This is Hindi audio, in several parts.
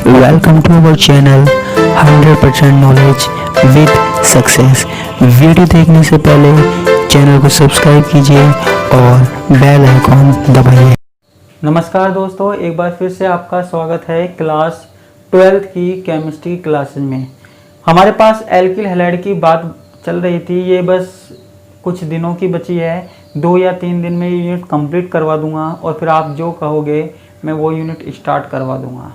Welcome to our channel 100% knowledge with success. Video देखने से पहले चैनल को सब्सक्राइब कीजिए और बेल आइकॉन दबाइए। नमस्कार दोस्तों, एक बार फिर से आपका स्वागत है क्लास 12th की केमिस्ट्री क्लासेस में। हमारे पास एल्किल हैलाइड की बात चल रही थी। ये बस कुछ दिनों की बची है, 2 या 3 दिन में ये यूनिट कंप्लीट करवा दूंगा और फिर आप जो कहोगे मैं वो यूनिट स्टार्ट करवा दूंगा।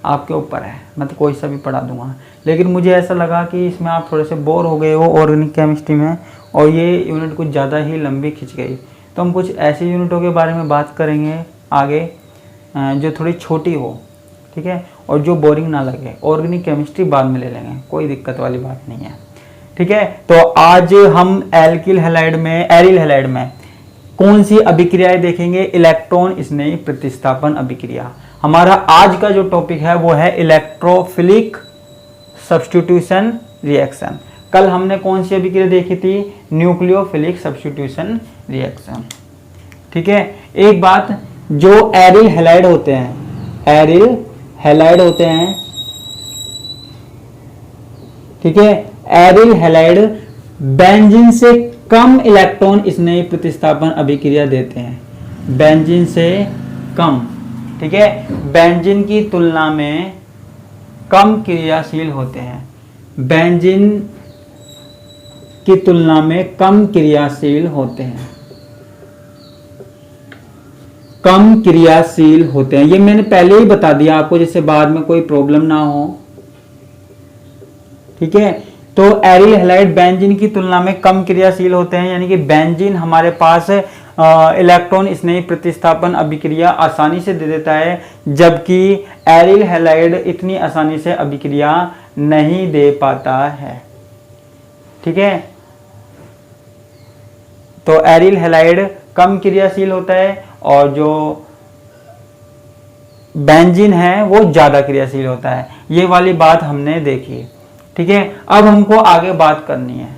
आपके ऊपर है, मैं तो कोई सा भी पढ़ा दूंगा। लेकिन मुझे ऐसा लगा कि इसमें आप थोड़े से बोर हो गए हो ऑर्गेनिक केमिस्ट्री में और ये यूनिट कुछ ज़्यादा ही लंबी खिंच गई, तो हम कुछ ऐसी यूनिटों के बारे में बात करेंगे आगे जो थोड़ी छोटी हो, ठीक है, और जो बोरिंग ना लगे। ऑर्गेनिक केमिस्ट्री बाद में ले लेंगे, कोई दिक्कत वाली बात नहीं है, ठीक है। तो आज हम एल्किल हैलाइड में एरिल हैलाइड में कौन सी अभिक्रियाएं देखेंगे? इलेक्ट्रॉन स्नेही प्रतिस्थापन अभिक्रिया। हमारा आज का जो टॉपिक है वो है इलेक्ट्रोफिलिक सब्स्टिट्यूशन रिएक्शन। कल हमने कौन सी अभिक्रिया देखी थी? न्यूक्लियोफिलिक सब्स्टिट्यूशन रिएक्शन, ठीक है। एक बात, जो एरिल हैलाइड होते हैं, एरिल हैलाइड होते हैं, ठीक है, एरिल हैलाइड बेंजीन से कम इलेक्ट्रॉन स्नेही प्रतिस्थापन अभिक्रिया देते हैं। बेंजीन से कम, ठीक है, बेंजीन की तुलना में कम क्रियाशील होते हैं। बेंजीन की तुलना में कम क्रियाशील होते हैं, कम क्रियाशील होते हैं। ये मैंने पहले ही बता दिया आपको, जिससे बाद में कोई प्रॉब्लम ना हो, ठीक है। तो एरिल हैलाइड बेंजीन की तुलना में कम क्रियाशील होते हैं, यानी कि बेंजीन हमारे पास इलेक्ट्रॉन स्नेही प्रतिस्थापन अभिक्रिया आसानी से दे देता है, जबकि एरिल हैलाइड इतनी आसानी से अभिक्रिया नहीं दे पाता है, ठीक है। तो एरिल हैलाइड कम क्रियाशील होता है और जो बेंजीन है वो ज्यादा क्रियाशील होता है। ये वाली बात हमने देखी, ठीक है। अब हमको आगे बात करनी है।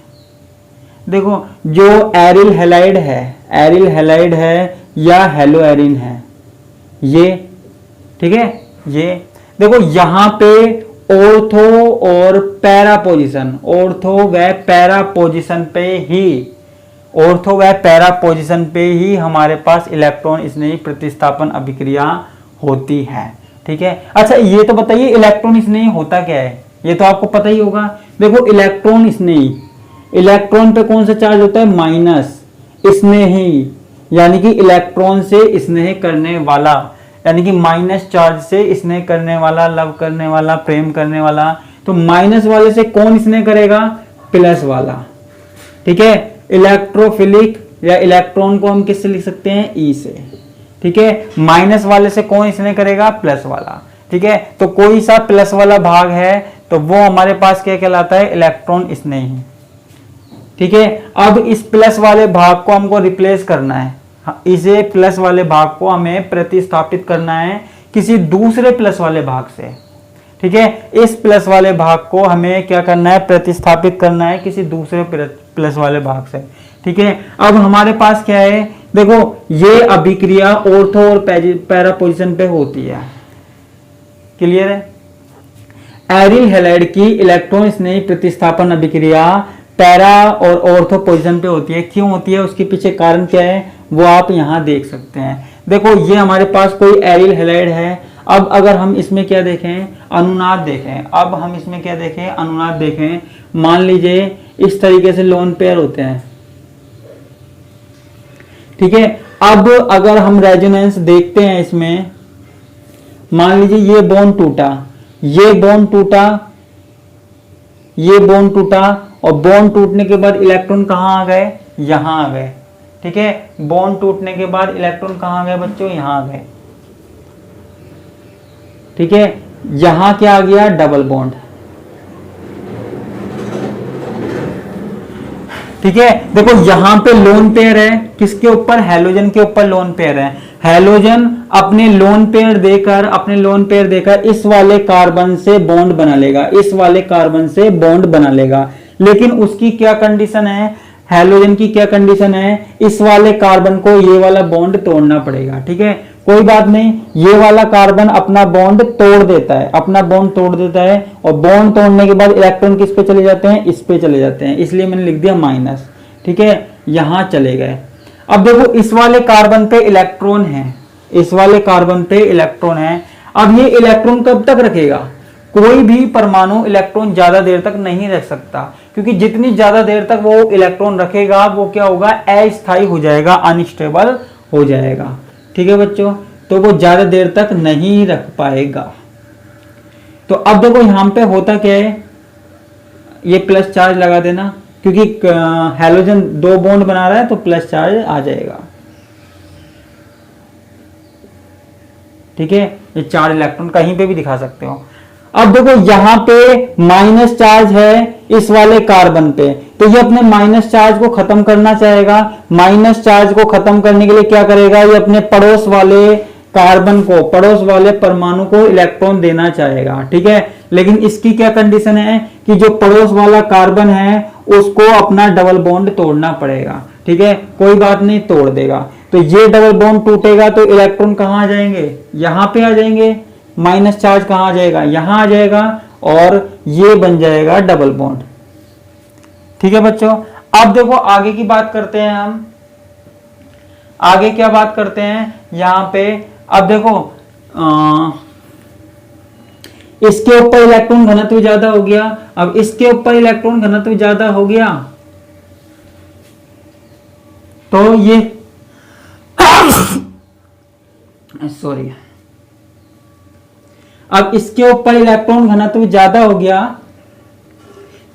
देखो, जो एरिल हैलाइड है, एरिल हैलाइड है या हेलोएरिन है, ये, ठीक है, ये देखो यहां पे ऑर्थो और पैरा पोजीशन, ऑर्थो व पैरा पोजीशन पे ही, ऑर्थो व पैरा पोजीशन पे ही हमारे पास इलेक्ट्रॉन स्नेही प्रतिस्थापन अभिक्रिया होती है, ठीक है। अच्छा, ये तो बताइए इलेक्ट्रॉन स्नेही होता क्या है? ये तो आपको पता ही होगा। देखो, इलेक्ट्रॉन स्नेही, इलेक्ट्रॉन पे कौन सा चार्ज होता है? माइनस। स्नेही यानी कि इलेक्ट्रॉन से स्नेह करने वाला, यानी कि माइनस चार्ज से स्नेह करने वाला, लव करने वाला, प्रेम करने वाला। तो माइनस वाले से कौन स्नेह करेगा? प्लस वाला, ठीक है। इलेक्ट्रोफिलिक या इलेक्ट्रॉन को हम किससे लिख सकते हैं? ई से, ठीक है। माइनस वाले से कौन स्नेह करेगा? प्लस वाला, ठीक है। तो कोई सा प्लस वाला भाग है तो वो हमारे पास क्या कहलाता है? इलेक्ट्रॉन स्नेही, ठीक है। अब इस प्लस वाले भाग को हमको रिप्लेस करना है, इसे प्लस वाले भाग को हमें प्रतिस्थापित करना है किसी दूसरे प्लस वाले भाग से, ठीक है। इस प्लस वाले भाग को हमें क्या करना है? प्रतिस्थापित करना है किसी दूसरे प्लस वाले भाग से, ठीक है। अब हमारे पास क्या है? देखो, ये अभिक्रिया ऑर्थो और पैरा पोजीशन पे होती है, क्लियर है। एरिल हैलाइड की इलेक्ट्रॉन स्नेही प्रतिस्थापन अभिक्रिया पैरा और ऑर्थो पोजीशन पे होती है। क्यों होती है? उसके पीछे कारण क्या है वो आप यहां देख सकते हैं। देखो, ये हमारे पास कोई एरिल हैलाइड है। अब अगर हम इसमें क्या देखें? अनुनाद देखें। अब हम इसमें क्या देखें? अनुनाद देखें। मान लीजिए इस तरीके से लोन पेयर होते हैं, ठीक है। अब अगर हम रेजोनेंस देखते हैं इसमें, मान लीजिए ये बॉन्ड टूटा, ये बॉन्ड टूटा, ये बॉन्ड टूटा, और बॉन्ड टूटने के बाद इलेक्ट्रॉन कहां आ गए? यहां आ गए, ठीक है। बॉन्ड टूटने के बाद इलेक्ट्रॉन कहां आ गए बच्चों? यहां आ गए, ठीक है। यहां क्या आ गया? डबल बॉन्ड, ठीक है। देखो, यहां पे लोन पेयर है, किसके ऊपर? हैलोजन के ऊपर लोन पेयर है। हैलोजन अपने लोन पेयर देकर इस वाले कार्बन से बॉन्ड बना लेगा, इस वाले कार्बन से बॉन्ड बना लेगा। लेकिन उसकी क्या कंडीशन है? हैलोजन की क्या कंडीशन है? इस वाले कार्बन को ये वाला बॉन्ड तोड़ना पड़ेगा, ठीक है। कोई बात नहीं, ये वाला कार्बन अपना बॉन्ड तोड़ देता है, अपना बॉन्ड तोड़ देता है, और बॉन्ड तोड़ने के बाद इलेक्ट्रॉन किस पे चले जाते हैं, इस पे चले जाते हैं, इसलिए मैंने लिख दिया माइनस। ठीक है, यहां चले गए। अब देखो इस वाले कार्बन पे इलेक्ट्रॉन है, इस वाले कार्बन पे इलेक्ट्रॉन है। अब ये इलेक्ट्रॉन कब तक रखेगा, कोई भी परमाणु इलेक्ट्रॉन ज्यादा देर तक नहीं रख सकता, क्योंकि जितनी ज्यादा देर तक वो इलेक्ट्रॉन रखेगा वो क्या होगा, अस्थायी हो जाएगा, अनस्टेबल हो जाएगा। ठीक है बच्चों, तो वो ज्यादा देर तक नहीं रख पाएगा। तो अब देखो यहां पे होता क्या है, ये प्लस चार्ज लगा देना, क्योंकि हैलोजन 2 बॉन्ड बना रहा है तो प्लस चार्ज आ जाएगा। ठीक है, ये 4 इलेक्ट्रॉन कहीं पे भी दिखा सकते हो। अब देखो यहां पे माइनस चार्ज है इस वाले कार्बन पे, तो ये अपने माइनस चार्ज को खत्म करना चाहेगा। माइनस चार्ज को खत्म करने के लिए क्या करेगा, ये अपने पड़ोस वाले कार्बन को, पड़ोस वाले परमाणु को इलेक्ट्रॉन देना चाहेगा। ठीक है, लेकिन इसकी क्या कंडीशन है कि जो पड़ोस वाला कार्बन है उसको अपना डबल बॉन्ड तोड़ना पड़ेगा। ठीक है, कोई बात नहीं, तोड़ देगा। तो ये डबल बॉन्ड टूटेगा तो इलेक्ट्रॉन कहां आ जाएंगे, यहां पे आ जाएंगे। माइनस चार्ज कहां आ जाएगा, यहां आ जाएगा, और ये बन जाएगा डबल बॉन्ड। ठीक है बच्चों, अब देखो आगे की बात करते हैं हम। आगे क्या बात करते हैं यहां पे, अब देखो इसके ऊपर इलेक्ट्रॉन घनत्व ज्यादा हो गया। अब इसके ऊपर इलेक्ट्रॉन घनत्व ज्यादा हो गया तो ये सॉरी, अब इसके ऊपर इलेक्ट्रॉन घनत्व ज्यादा हो गया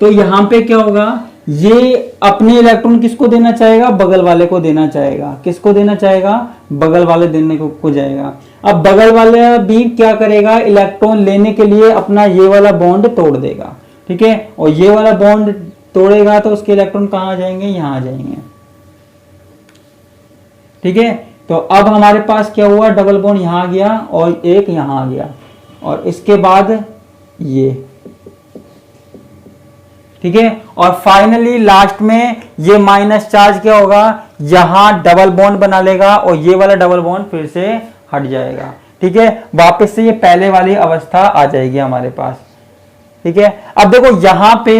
तो यहां पे क्या होगा, ये अपने इलेक्ट्रॉन किसको देना चाहेगा, बगल वाले को देना चाहेगा। किसको देना चाहेगा, बगल वाले देने को जाएगा। अब बगल वाले भी क्या करेगा, इलेक्ट्रॉन लेने के लिए अपना ये वाला बॉन्ड तोड़ देगा। ठीक है, और ये वाला बॉन्ड तोड़ेगा तो उसके इलेक्ट्रॉन कहां आ जाएंगे, यहां आ जाएंगे। ठीक है, तो अब हमारे पास क्या हुआ, डबल बॉन्ड यहां आ गया और एक यहां आ गया, और इसके बाद ये। ठीक है, और फाइनली लास्ट में ये माइनस चार्ज क्या होगा, यहां डबल बॉन्ड बना लेगा और ये वाला डबल बॉन्ड फिर से हट जाएगा। ठीक है, वापस से ये पहले वाली अवस्था आ जाएगी हमारे पास। ठीक है, अब देखो यहां पे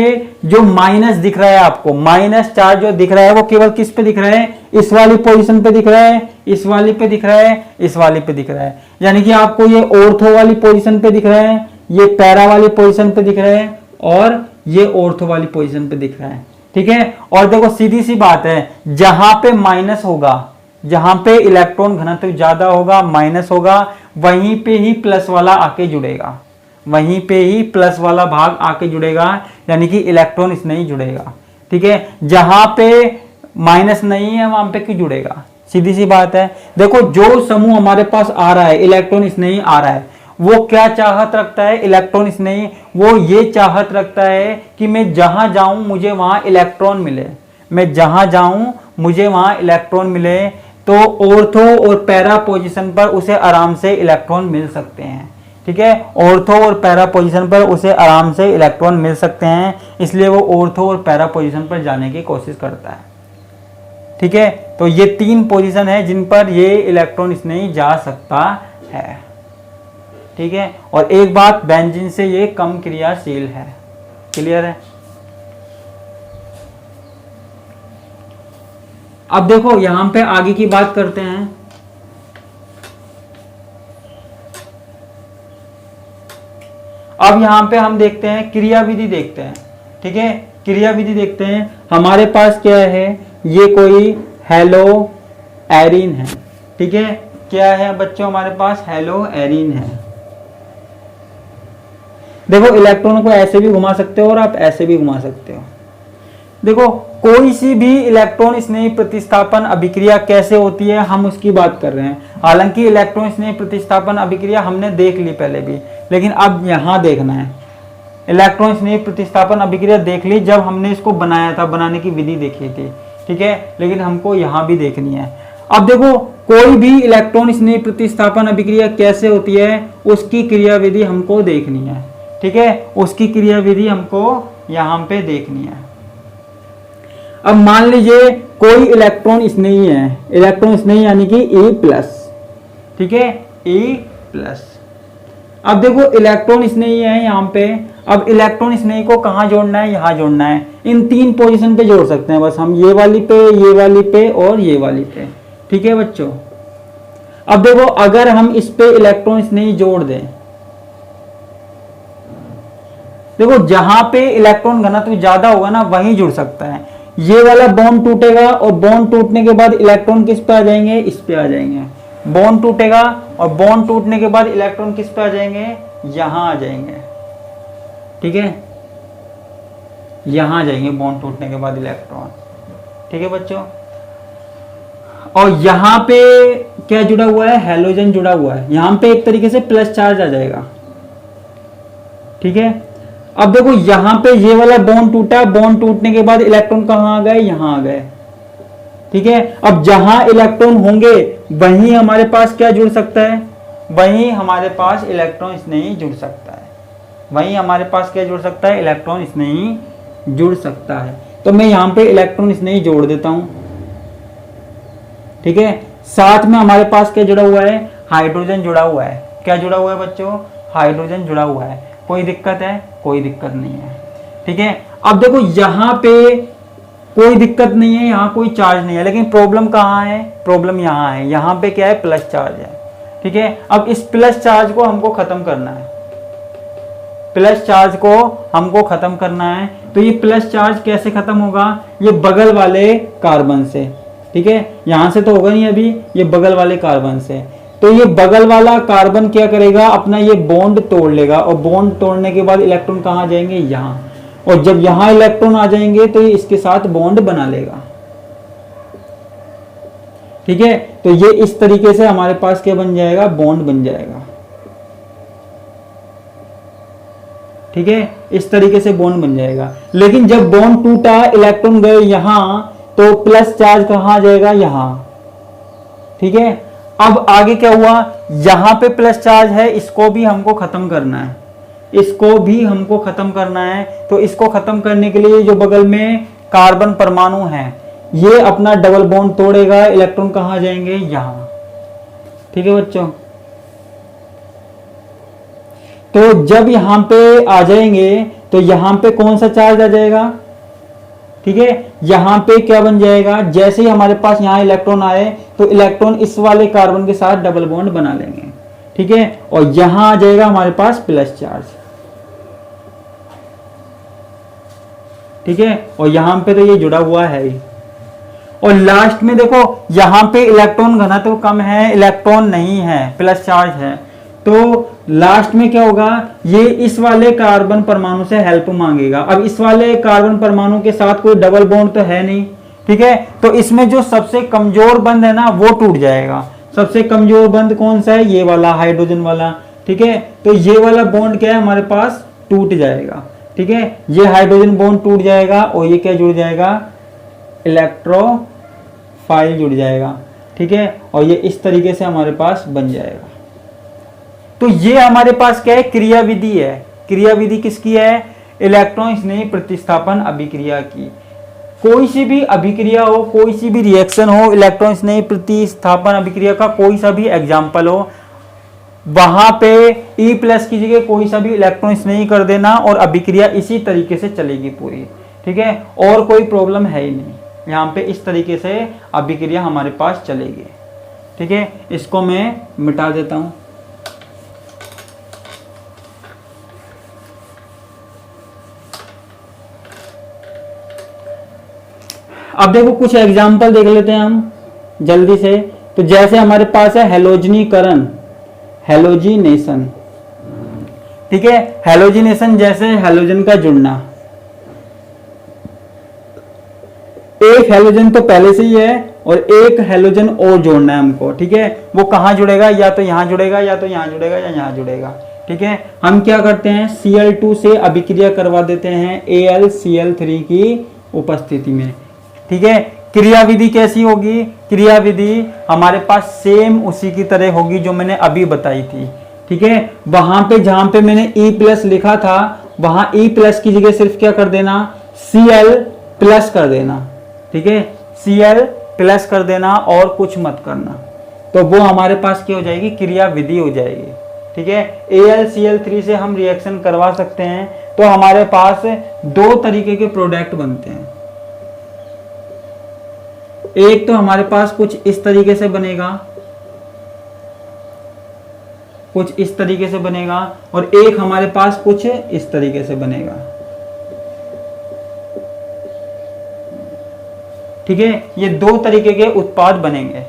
जो माइनस दिख रहा है आपको, माइनस चार्ज जो दिख रहा है वो केवल किस पे दिख रहा है, इस वाली पोजीशन पे दिख रहा है, इस वाली पे दिख रहा है, इस वाली पे दिख रहा है। यानी कि आपको ये ऑर्थो वाली पोजीशन पे दिख रहा है, ये पैरा वाली पोजीशन पे दिख रहा है, और ये ऑर्थो वाली पोजीशन पे दिख रहा है। ठीक है, और देखो सीधी सी बात है, जहां पे माइनस होगा, जहां पे इलेक्ट्रॉन घनत्व ज्यादा होगा, माइनस होगा, वहीं पे ही प्लस वाला आके जुड़ेगा, वहीं पे ही प्लस वाला भाग आके जुड़ेगा, यानी कि इलेक्ट्रॉन इसमें ही जुड़ेगा। ठीक है, जहां पे माइनस नहीं है वहां पे क्यों जुड़ेगा, सीधी सी बात है। देखो जो समूह हमारे पास आ रहा है, इलेक्ट्रॉन इसमें ही आ रहा है, वो क्या चाहत रखता है, इलेक्ट्रॉन इसमें ही, वो ये चाहत रखता है कि मैं जहां जाऊं मुझे वहां इलेक्ट्रॉन मिले, मैं जहां जाऊं मुझे वहां इलेक्ट्रॉन मिले। तो ऑर्थो और पैरा पोजीशन पर उसे आराम से इलेक्ट्रॉन मिल सकते हैं। ठीक है, ऑर्थो और पैरा पोजीशन पर उसे आराम से इलेक्ट्रॉन मिल सकते हैं, इसलिए वो ऑर्थो और पैरा पोजीशन पर जाने की कोशिश करता है। ठीक है, तो ये 3 पोजीशन है जिन पर ये इलेक्ट्रॉन इसमें ही जा सकता है। ठीक है, और एक बात, बेंजीन से ये कम क्रियाशील है। क्लियर है। अब देखो यहां पे आगे की बात करते हैं। अब यहां पे हम देखते हैं क्रियाविधि देखते हैं। ठीक है, क्रियाविधि देखते हैं। हमारे पास क्या है, ये कोई हेलो एरीन है। ठीक है, क्या है बच्चों, हमारे पास हेलो एरीन है। देखो इलेक्ट्रॉनों को ऐसे भी घुमा सकते हो और आप ऐसे भी घुमा सकते हो। देखो कोई सी भी इलेक्ट्रॉन स्नेही प्रतिस्थापन अभिक्रिया कैसे होती है, हम उसकी बात कर रहे हैं। हालांकि इलेक्ट्रॉन स्नेही प्रतिस्थापन अभिक्रिया हमने देख ली पहले भी, लेकिन अब यहां देखना है। इलेक्ट्रॉन स्नेही प्रतिस्थापन अभिक्रिया देख ली जब हमने इसको बनाया था, बनाने की विधि देखी थी। ठीक है, लेकिन हमको यहां भी देखनी है। अब देखो कोई भी इलेक्ट्रॉन स्नेही प्रतिस्थापन अभिक्रिया कैसे होती है, उसकी क्रियाविधि हमको देखनी है। ठीक है, उसकी क्रियाविधि हमको यहां पे देखनी है। अब मान लीजिए कोई इलेक्ट्रॉन स्नेही है, इलेक्ट्रॉन स्नेही यानी कि E+। ठीक है, E+। अब देखो इलेक्ट्रॉन स्नेही है यहाँ पे, अब इलेक्ट्रॉन स्नेही को कहाँ जोड़ना है, यहाँ जोड़ना है। इन 3 पोजीशन पे जोड़ सकते हैं बस हम, ये वाली पे, ये वाली पे और ये वाली पे, ठीक है बच्चों। अब देखो अगर हम इस पे इलेक्ट्रॉन स्नेही जोड़ दें, देखो जहां पे इलेक्ट्रॉन घनत्व ज्यादा होगा ना वहीं जुड़ सकता है। ये वाला बॉन्ड टूटेगा और बॉन्ड टूटने के बाद इलेक्ट्रॉन किस पे आ जाएंगे, इस पे आ जाएंगे। बॉन्ड टूटेगा और बॉन्ड टूटने के बाद इलेक्ट्रॉन किस पे आ जाएंगे, यहां आ जाएंगे, ठीक है, यहां आ जाएंगे बॉन्ड टूटने के बाद इलेक्ट्रॉन, ठीक है बच्चों। और यहां पे क्या जुड़ा हुआ है, हैलोजन जुड़ा हुआ है, यहां पे एक तरीके से प्लस चार्ज आ जाएगा, ठीक है। अब देखो यहां पे ये वाला बॉन्ड टूटा, बॉन्ड टूटने के बाद इलेक्ट्रॉन कहां आ गए, यहां आ गए, ठीक है। अब जहां इलेक्ट्रॉन होंगे वहीं हमारे पास क्या जुड़ सकता है, वहीं हमारे पास इलेक्ट्रॉन स्नेही जुड़ सकता है, वहीं हमारे पास क्या जुड़ सकता है, इलेक्ट्रॉन स्नेही जुड़ सकता है। तो मैं यहां पे इलेक्ट्रॉन स्नेही जोड़ देता हूं, ठीक है। साथ में हमारे पास क्या जुड़ा हुआ है, हाइड्रोजन जुड़ा हुआ है। क्या जुड़ा हुआ है बच्चों, हाइड्रोजन जुड़ा हुआ है। कोई दिक्कत है, कोई दिक्कत नहीं है, ठीक है। अब देखो यहाँ पे कोई दिक्कत नहीं है, यहाँ कोई चार्ज नहीं है, लेकिन प्रॉब्लम कहाँ है, प्रॉब्लम यहाँ है, यहाँ पे क्या है, प्लस चार्ज है, ठीक है। अब इस प्लस चार्ज को हमको खत्म करना है, प्लस चार्ज को हमको खत्म करना है। तो ये प्लस चार्ज कैसे खत्म होगा, ये बगल वाले कार्बन से, ठीक है। यहां से तो होगा नहीं अभी, ये बगल वाले कार्बन से। तो ये बगल वाला कार्बन क्या करेगा, अपना ये बॉन्ड तोड़ लेगा और बॉन्ड तोड़ने के बाद इलेक्ट्रॉन कहाँ जाएंगे, यहाँ। और जब यहाँ इलेक्ट्रॉन आ जाएंगे तो ये इसके साथ बॉन्ड बना लेगा, ठीक है। तो ये इस तरीके से हमारे पास क्या बन जाएगा, बॉन्ड बन जाएगा, ठीक है। इस तरीके से बॉन्ड बन जाएगा। लेकिन जब बॉन्ड टूटा, इलेक्ट्रॉन गए यहां, तो प्लस चार्ज कहां जाएगा, यहां, ठीक है। अब आगे क्या हुआ, यहां पे प्लस चार्ज है, इसको भी हमको खत्म करना है, इसको भी हमको खत्म करना है। तो इसको खत्म करने के लिए जो बगल में कार्बन परमाणु है, ये अपना डबल बॉन्ड तोड़ेगा, इलेक्ट्रॉन कहां जाएंगे, यहां, ठीक है बच्चों। तो जब यहां पे आ जाएंगे तो यहां पे कौन सा चार्ज आ जाएगा, ठीक है। यहां पे क्या बन जाएगा, जैसे ही हमारे पास यहां इलेक्ट्रॉन आए तो इलेक्ट्रॉन इस वाले कार्बन के साथ डबल बॉन्ड बना लेंगे, ठीक है। और यहां आ जाएगा हमारे पास प्लस चार्ज, ठीक है। और यहां पे तो ये जुड़ा हुआ है ही। और लास्ट में देखो यहां पे इलेक्ट्रॉन घनत्व कम है, इलेक्ट्रॉन नहीं है, प्लस चार्ज है। तो लास्ट में क्या होगा, ये इस वाले कार्बन परमाणु से हेल्प मांगेगा। अब इस वाले कार्बन परमाणु के साथ कोई डबल बॉन्ड तो है नहीं, ठीक है। तो इसमें जो सबसे कमजोर बंध है ना, वो टूट जाएगा। सबसे कमजोर बंध कौन सा है, ये वाला हाइड्रोजन वाला, ठीक है। तो ये वाला बॉन्ड क्या है, हमारे पास टूट जाएगा, ठीक है। ये हाइड्रोजन बॉन्ड टूट जाएगा और ये क्या जुड़ जाएगा, इलेक्ट्रोफाइल जुड़ जाएगा, ठीक है। और ये इस तरीके से हमारे पास बन जाएगा। तो ये हमारे पास क्या है, क्रियाविधि है। क्रियाविधि किसकी है, इलेक्ट्रॉन स्नेही प्रतिस्थापन अभिक्रिया की। कोई सी भी अभिक्रिया हो, कोई सी भी रिएक्शन हो, इलेक्ट्रॉन स्नेही प्रतिस्थापन अभिक्रिया का कोई सा भी एग्जाम्पल हो, वहां पे E+ की जगह कोई सा भी इलेक्ट्रॉन स्नेही कर देना और अभिक्रिया इसी तरीके से चलेगी पूरी, ठीक है। और कोई प्रॉब्लम है ही नहीं, यहाँ पे इस तरीके से अभिक्रिया हमारे पास चलेगी, ठीक है। इसको मैं मिटा देता हूं। अब देखो कुछ एग्जाम्पल देख लेते हैं हम जल्दी से। तो जैसे हमारे पास है हेलोजनीकरण, हेलोजिनेशन, ठीक है। हेलोजिनेशन जैसे हेलोजन का जुड़ना, एक हेलोजन तो पहले से ही है और एक हेलोजन और जोड़ना है हमको, ठीक है। वो कहां जुड़ेगा, या तो यहां जुड़ेगा, या तो यहां जुड़ेगा, या यहां जुड़ेगा, ठीक है। हम क्या करते हैं, Cl2 से अभिक्रिया करवा देते हैं AlCl3 की उपस्थिति में, ठीक है। क्रियाविधि कैसी होगी, क्रियाविधि हमारे पास सेम उसी की तरह होगी जो मैंने अभी बताई थी, ठीक है। वहां पे जहां पे मैंने E+ लिखा था, वहां E+ की जगह सिर्फ क्या कर देना, Cl+ कर देना, ठीक है। Cl+ कर देना और कुछ मत करना, तो वो हमारे पास क्या हो जाएगी, क्रिया विधि हो जाएगी। ठीक है, AlCl3 से हम रिएक्शन करवा सकते हैं तो हमारे पास दो तरीके के प्रोडक्ट बनते हैं। एक तो हमारे पास कुछ इस तरीके से बनेगा, कुछ इस तरीके से बनेगा, और एक हमारे पास कुछ इस तरीके से बनेगा। ठीक है, ये दो तरीके के उत्पाद बनेंगे।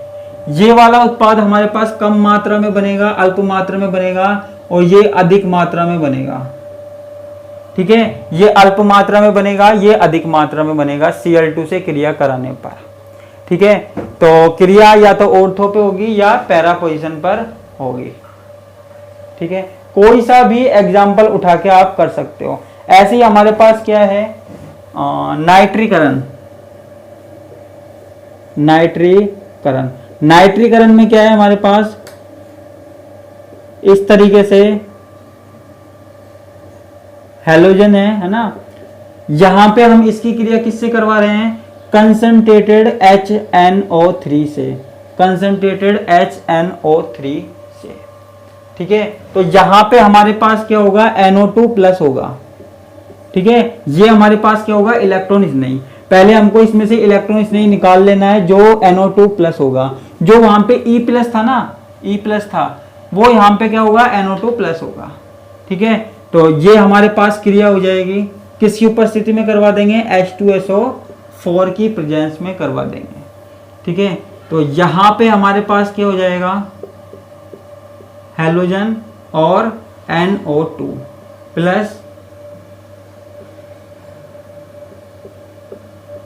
ये वाला उत्पाद हमारे पास कम मात्रा में बनेगा, अल्प मात्रा में बनेगा, और ये अधिक मात्रा में बनेगा। ठीक है, ये अल्प मात्रा में बनेगा, ये अधिक मात्रा में बनेगा Cl2 से क्रिया कराने पर। ठीक है, तो क्रिया या तो ऑर्थो पे होगी या पैरा पोजीशन पर होगी। ठीक है, कोई सा भी एग्जाम्पल उठा के आप कर सकते हो। ऐसे ही हमारे पास क्या है, नाइट्रीकरण। नाइट्रीकरण, नाइट्रीकरण में क्या है हमारे पास, इस तरीके से हैलोजन है ना। यहां पे हम इसकी क्रिया किससे करवा रहे हैं, कंसंट्रेटेड HNO3 से, कंसंट्रेटेड HNO3 से। ठीक है, तो यहां पे हमारे पास क्या होगा, NO2 प्लस होगा। ठीक है, ये हमारे पास क्या होगा, इलेक्ट्रॉन स्नेही। पहले हमको इसमें से इलेक्ट्रॉन स्नेही निकाल लेना है जो NO2 प्लस होगा। जो वहां पे E प्लस था ना, E प्लस था, वो यहां पे क्या होगा, NO2 प्लस होगा। ठीक है, तो ये हमारे पास क्रिया हो जाएगी, किसकी उपस्थिति में करवा देंगे, H2SO4 की प्रेजेंस में करवा देंगे। ठीक है, तो यहां पे हमारे पास क्या हो जाएगा, हैलोजन और NO2 प्लस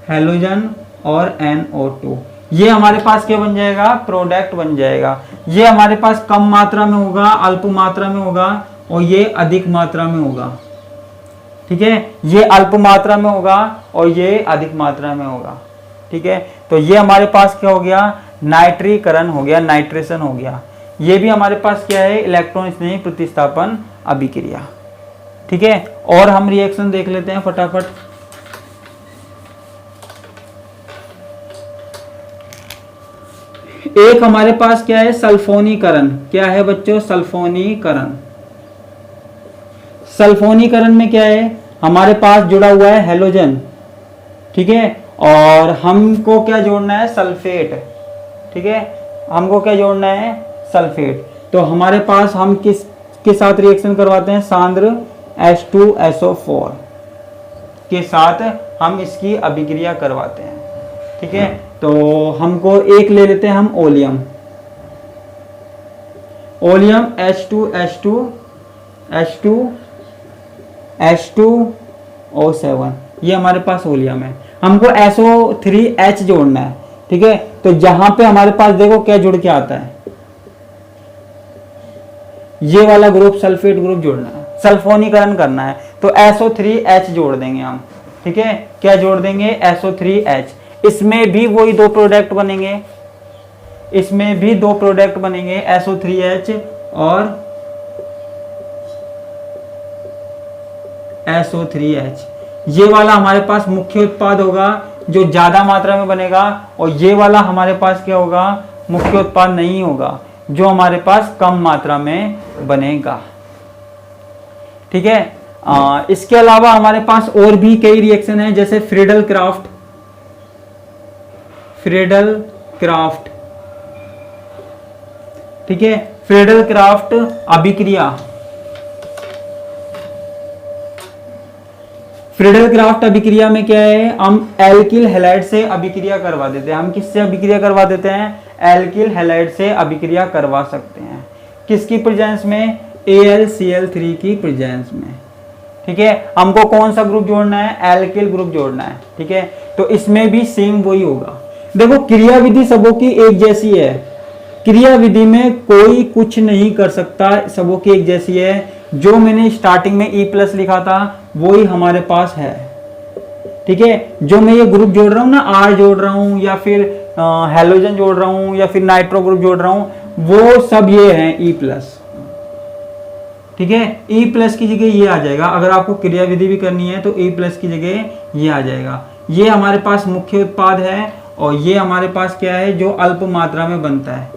हैलोजन और NO2, ये हमारे पास क्या बन जाएगा, प्रोडक्ट बन जाएगा। ये हमारे पास कम मात्रा में होगा, अल्प मात्रा में होगा, और ये अधिक मात्रा में होगा। ठीक है, ये अल्प मात्रा में होगा और ये अधिक मात्रा में होगा। ठीक है, तो ये हमारे पास क्या हो गया, नाइट्रीकरण हो गया, नाइट्रेशन हो गया। ये भी हमारे पास क्या है, इलेक्ट्रॉन स्नेही प्रतिस्थापन अभिक्रिया। ठीक है, और हम रिएक्शन देख लेते हैं फटाफट। एक हमारे पास क्या है, सल्फोनीकरण। क्या है बच्चों, सल्फोनीकरण। सल्फोनीकरण में क्या है, हमारे पास जुड़ा हुआ है हैलोजन। ठीक है, और हमको क्या जोड़ना है, सल्फेट। ठीक है, हमको क्या जोड़ना है, सल्फेट। तो हमारे पास हम किसके साथ रिएक्शन करवाते हैं, सांद्र H2SO4 के साथ हम इसकी अभिक्रिया करवाते हैं। ठीक है, तो हमको एक ले लेते हैं हम ओलियम। ओलियम H2O7, ये हमारे पास ओलियम है। हमको SO3H जोड़ना है। ठीक है, तो जहां पे हमारे पास देखो क्या जुड़ के आता है, ये वाला ग्रुप सल्फेट ग्रुप जोड़ना है, सल्फोनीकरण करना है, तो SO3H जोड़ देंगे हम। ठीक है, क्या जोड़ देंगे, SO3H। इसमें भी वही दो प्रोडक्ट बनेंगे, इसमें भी दो प्रोडक्ट बनेंगे, SO3H और SO3H। ये वाला हमारे पास मुख्य उत्पाद होगा जो ज्यादा मात्रा में बनेगा, और ये वाला हमारे पास क्या होगा, मुख्य उत्पाद नहीं होगा, जो हमारे पास कम मात्रा में बनेगा। ठीक है, इसके अलावा हमारे पास और भी कई रिएक्शन है, जैसे फ्रीडल क्राफ्ट। ठीक है, फ्रीडल क्राफ्ट अभिक्रिया। फ्रीडल क्राफ्ट अभिक्रिया में क्या है, हम एल्किल हैलाइड से अभिक्रिया करवा देते हैं। हम किससे अभिक्रिया करवा देते हैं, एल्किल हैलाइड से अभिक्रिया करवा सकते हैं। किसकी प्रेजेंस में, AlCl3 की प्रेजेंस में। ठीक है, हमको कौन सा ग्रुप जोड़ना है, एल्किल ग्रुप जोड़ना है। ठीक है, तो इसमें भी सेम वही होगा। देखो, क्रिया विधि सबों की एक जैसी है, क्रिया विधि में कोई कुछ नहीं कर सकता, सबों की एक जैसी है। जो मैंने स्टार्टिंग में E+ लिखा था वही हमारे पास है। ठीक है, जो मैं ये ग्रुप जोड़ रहा हूँ ना, R जोड़ रहा हूँ या फिर हैलोजन जोड़ रहा हूँ या फिर नाइट्रो ग्रुप जोड़ रहा हूँ, वो सब ये है E+। ठीक है, E+ की जगह ये आ जाएगा। अगर आपको क्रिया विधि भी करनी है तो E+ की जगह ये आ जाएगा। ये हमारे पास मुख्य उत्पाद है, और ये हमारे पास क्या है, जो अल्प मात्रा में बनता है।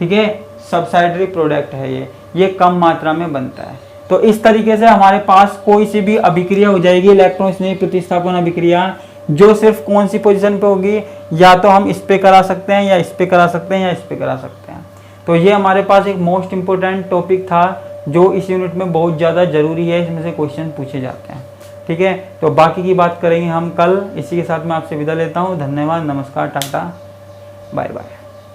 ठीक है, सब्सिडरी प्रोडक्ट है ये कम मात्रा में बनता है। तो इस तरीके से हमारे पास कोई सी भी अभिक्रिया हो जाएगी, इलेक्ट्रॉन स्नेही प्रतिस्थापन अभिक्रिया, जो सिर्फ कौन सी पोजीशन पे होगी, या तो हम इस पे करा सकते हैं, या इस पे करा सकते हैं, या इस पे करा सकते हैं। तो ये हमारे पास एक मोस्ट इंपोर्टेंट टॉपिक था जो इस यूनिट में बहुत ज़्यादा ज़रूरी है, इसमें से क्वेश्चन पूछे जाते हैं। ठीक है, तो बाकी की बात करेंगे हम कल। इसी के साथ मैं आपसे विदा लेता हूँ। धन्यवाद, नमस्कार, टाटा, बाय बाय।